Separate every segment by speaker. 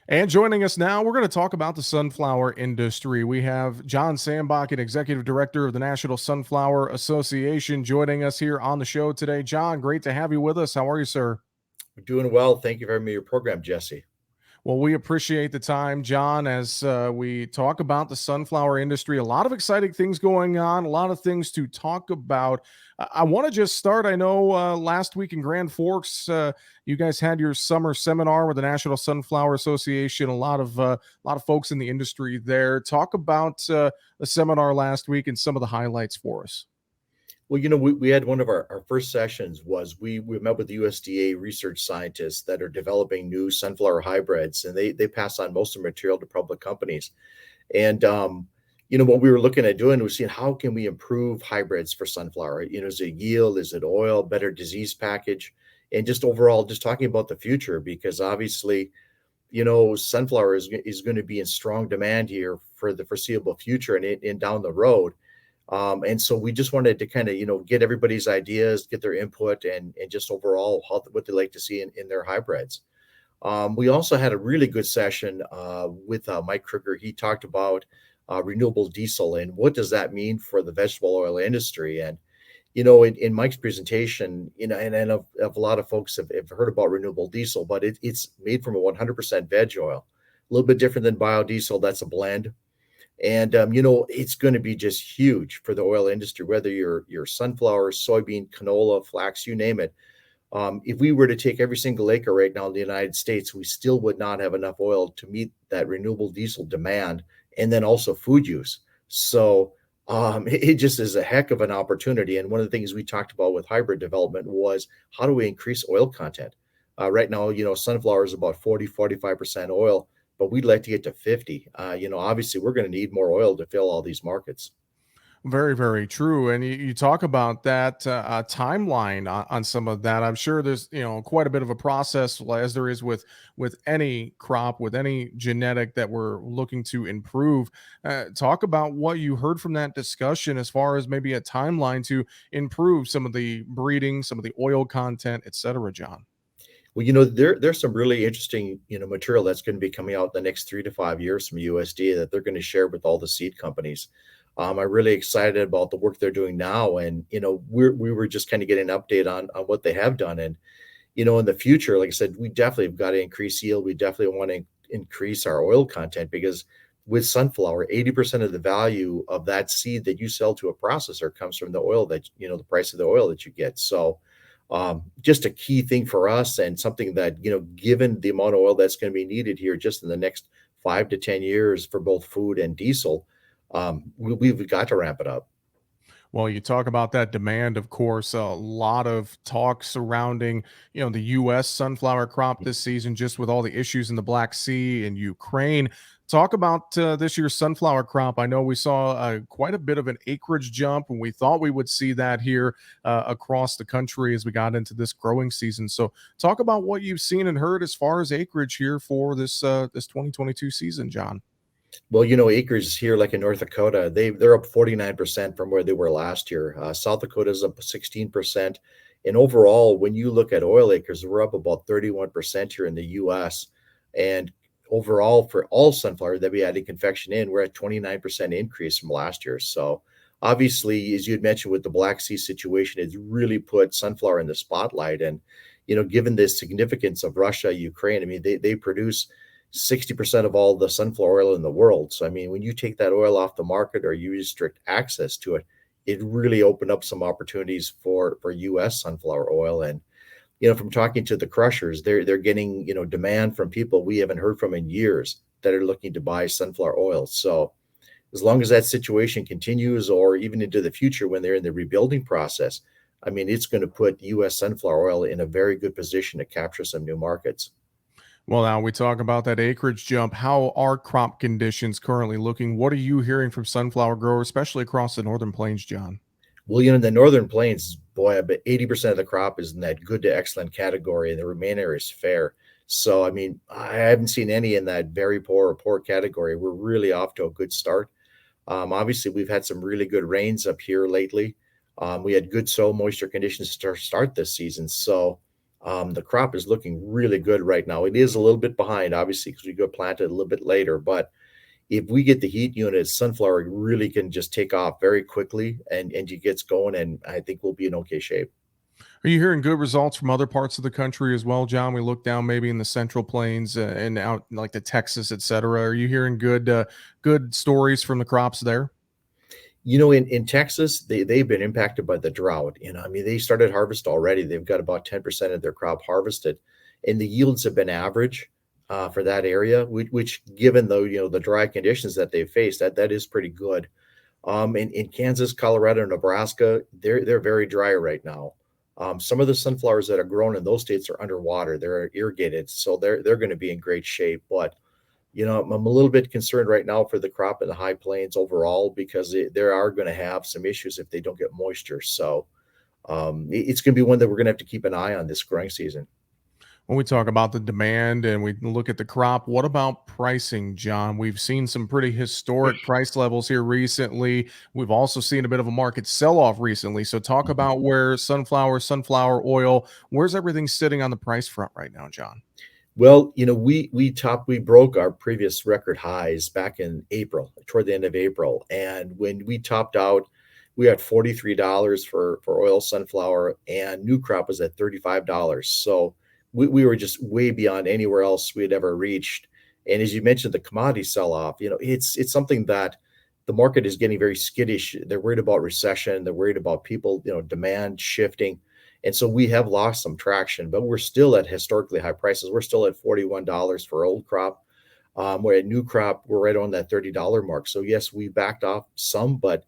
Speaker 1: And joining us now, we're going to talk about the sunflower industry. We have John Sandbakken, Executive Director of the National Sunflower Association, joining us here on the show today. John, great to have you with us. How are you, sir?
Speaker 2: We're doing well. Thank you for having me on your program, Jesse.
Speaker 1: Well, we appreciate the time, John, as we talk about the sunflower industry. A lot of exciting things going on, a lot of things to talk about. I want to just start. I know last week in Grand Forks, you guys had your summer seminar with the National Sunflower Association. A lot of folks in the industry there. Talk about the seminar last week and some of the highlights for us.
Speaker 2: Well, we had one of our first sessions was we met with the USDA research scientists that are developing new sunflower hybrids, and they pass on most of the material to public companies. And what we were looking at doing was seeing how can we improve hybrids for sunflower. Is it yield, is it oil, better disease package, and just overall just talking about the future, because obviously sunflower is going to be in strong demand here for the foreseeable future and down the road. And so we just wanted to kind of, get everybody's ideas, get their input, and just overall what they like to see in their hybrids. We also had a really good session with Mike Kruger. He talked about renewable diesel and what does that mean for the vegetable oil industry. And in Mike's presentation, and I know a lot of folks have heard about renewable diesel, but it's made from a 100% veg oil, a little bit different than biodiesel. That's a blend. And it's going to be just huge for the oil industry, whether you're sunflower, soybean, canola, flax, you name it. If we were to take every single acre right now in the United States, we still would not have enough oil to meet that renewable diesel demand and then also food use. So it just is a heck of an opportunity. And one of the things we talked about with hybrid development was how do we increase oil content? Right now, sunflower is about 40, 45% oil, but we'd like to get to 50. Obviously, we're going to need more oil to fill all these markets.
Speaker 1: Very, very true. And you talk about that timeline on some of that. I'm sure there's quite a bit of a process, as there is with any crop, with any genetic that we're looking to improve. Talk about what you heard from that discussion as far as maybe a timeline to improve some of the breeding, some of the oil content, et cetera, John.
Speaker 2: Well, there's some really interesting, material that's going to be coming out in the next 3 to 5 years from USDA that they're going to share with all the seed companies. I'm really excited about the work they're doing now, and we were just kind of getting an update on what they have done, and in the future, like I said, we definitely have got to increase yield. We definitely want to increase our oil content because with sunflower, 80% of the value of that seed that you sell to a processor comes from the oil that the price of the oil that you get. So just a key thing for us and something that, given the amount of oil that's going to be needed here just in the next 5 to 10 years for both food and diesel, we've got to ramp it up.
Speaker 1: Well, you talk about that demand, of course, a lot of talk surrounding, the US sunflower crop this season, just with all the issues in the Black Sea and Ukraine. Talk about this year's sunflower crop. I know we saw quite a bit of an acreage jump, and we thought we would see that here across the country as we got into this growing season. So, talk about what you've seen and heard as far as acreage here for this 2022 season, John.
Speaker 2: Well, acres here, like in North Dakota, they're up 49% from where they were last year. South Dakota is up 16%. And overall, when you look at oil acres, we're up about 31% here in the US. And overall, for all sunflower that we added confection in, we're at 29% increase from last year. So obviously, as you had mentioned with the Black Sea situation, it's really put sunflower in the spotlight. And, given the significance of Russia, Ukraine, I mean, they produce 60% of all the sunflower oil in the world. So, I mean, when you take that oil off the market or you restrict access to it, it really opened up some opportunities for U.S. sunflower oil. And, from talking to the crushers, they're getting, demand from people we haven't heard from in years that are looking to buy sunflower oil. So as long as that situation continues or even into the future when they're in the rebuilding process, I mean, it's going to put U.S. sunflower oil in a very good position to capture some new markets.
Speaker 1: Well, now we talk about that acreage jump. How are crop conditions currently looking? What are you hearing from sunflower growers, especially across the northern plains, John?
Speaker 2: Well, in the northern plains, boy, I bet 80% of the crop is in that good to excellent category, and the remainder is fair. So, I mean, I haven't seen any in that very poor or poor category. We're really off to a good start. Obviously, we've had some really good rains up here lately. We had good soil moisture conditions to start this season. So, The crop is looking really good right now. It is a little bit behind, obviously, because we got planted a little bit later. But if we get the heat units, sunflower really can just take off very quickly, and it gets going. And I think we'll be in okay shape.
Speaker 1: Are you hearing good results from other parts of the country as well, John? We look down maybe in the Central Plains and out like the Texas, et cetera. Are you hearing good stories from the crops there?
Speaker 2: In Texas, they've been impacted by the drought. I mean, they started harvest already. They've got about 10% of their crop harvested, and the yields have been average for that area, which given the dry conditions that they've faced, that is pretty good. In Kansas, Colorado, Nebraska, they're very dry right now. Some of the sunflowers that are grown in those states are underwater. They're irrigated, so they're going to be in great shape. But I'm a little bit concerned right now for the crop in the high plains overall because they are going to have some issues if they don't get moisture. So it's going to be one that we're going to have to keep an eye on this growing season.
Speaker 1: When we talk about the demand and we look at the crop, what about pricing, John? We've seen some pretty historic price levels here recently. We've also seen a bit of a market sell off recently. So, talk about where sunflower oil, where's everything sitting on the price front right now, John?
Speaker 2: Well, we broke our previous record highs back in April, toward the end of April, and when we topped out, we had $43 for oil sunflower, and new crop was at $35. So we were just way beyond anywhere else we had ever reached. And as you mentioned, the commodity sell off, it's something that the market is getting very skittish. They're worried about recession. They're worried about people, demand shifting. And so we have lost some traction, but we're still at historically high prices. We're still at $41 for old crop. We're at new crop, we're right on that $30 mark. So yes, we backed off some, but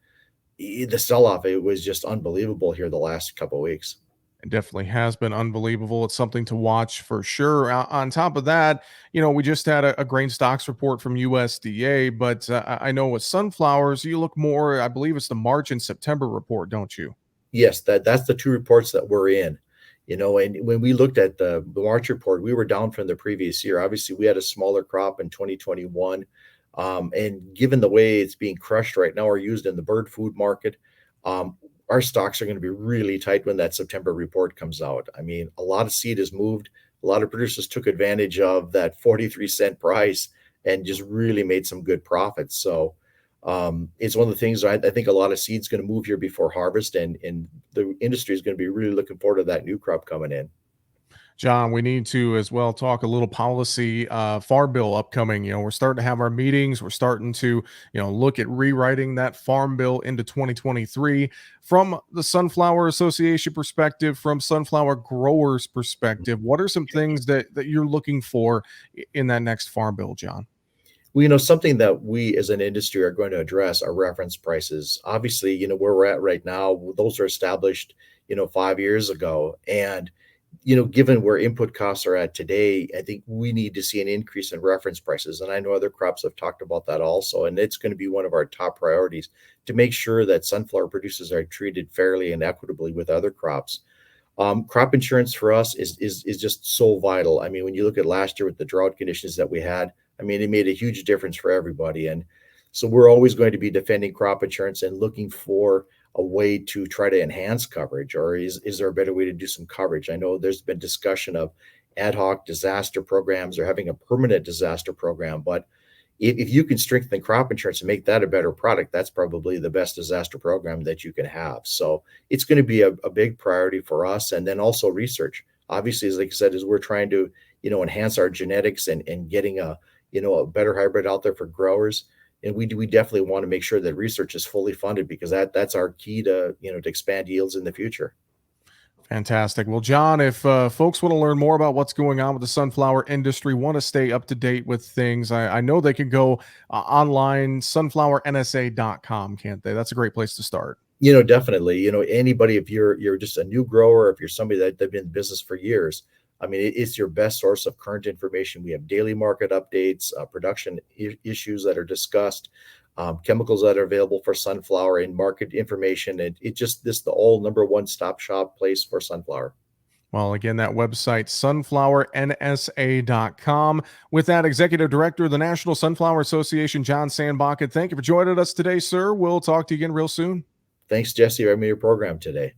Speaker 2: the sell-off, it was just unbelievable here the last couple of weeks.
Speaker 1: It definitely has been unbelievable. It's something to watch for sure. On top of that, we just had a grain stocks report from USDA, but I know with sunflowers, you look more, I believe it's the March and September report, don't you?
Speaker 2: Yes, that's the two reports that we're in. And when we looked at the March report, we were down from the previous year. Obviously, we had a smaller crop in 2021. And given the way it's being crushed right now or used in the bird food market, our stocks are going to be really tight when that September report comes out. I mean, a lot of seed is moved. A lot of producers took advantage of that 43-cent price and just really made some good profits. So it's one of the things I think a lot of seed's going to move here before harvest, and the industry is going to be really looking forward to that new crop coming in.
Speaker 1: John, we need to as well talk a little policy, farm bill upcoming. We're starting to have our meetings. We're starting to, look at rewriting that farm bill into 2023 from the Sunflower Association perspective, from sunflower growers perspective. What are some things that you're looking for in that next farm bill, John?
Speaker 2: Well, something that we as an industry are going to address are reference prices. Obviously, where we're at right now, those are established, 5 years ago. And, given where input costs are at today, I think we need to see an increase in reference prices. And I know other crops have talked about that also. And it's going to be one of our top priorities to make sure that sunflower producers are treated fairly and equitably with other crops. Crop insurance for us is just so vital. I mean, when you look at last year with the drought conditions that we had, I mean, it made a huge difference for everybody. And so we're always going to be defending crop insurance and looking for a way to try to enhance coverage, or is there a better way to do some coverage? I know there's been discussion of ad hoc disaster programs or having a permanent disaster program, but if you can strengthen crop insurance and make that a better product, that's probably the best disaster program that you can have. So it's going to be a big priority for us. And then also research. Obviously, as like I said, as we're trying to, enhance our genetics and getting a better hybrid out there for growers. And we definitely want to make sure that research is fully funded because that's our key to, to expand yields in the future.
Speaker 1: Fantastic. Well, John, if folks want to learn more about what's going on with the sunflower industry, want to stay up to date with things, I know they can go online, sunflowernsa.com, can't they? That's a great place to start.
Speaker 2: Definitely, anybody, if you're just a new grower, if you're somebody that's been in business for years, I mean, it's your best source of current information. We have daily market updates, production issues that are discussed, chemicals that are available for sunflower, and market information. And the all number one stop shop place for sunflower.
Speaker 1: Well, again, that website, sunflowernsa.com. With that, Executive Director of the National Sunflower Association, John Sandbakken, thank you for joining us today, sir. We'll talk to you again real soon.
Speaker 2: Thanks, Jesse, for having me on your program today.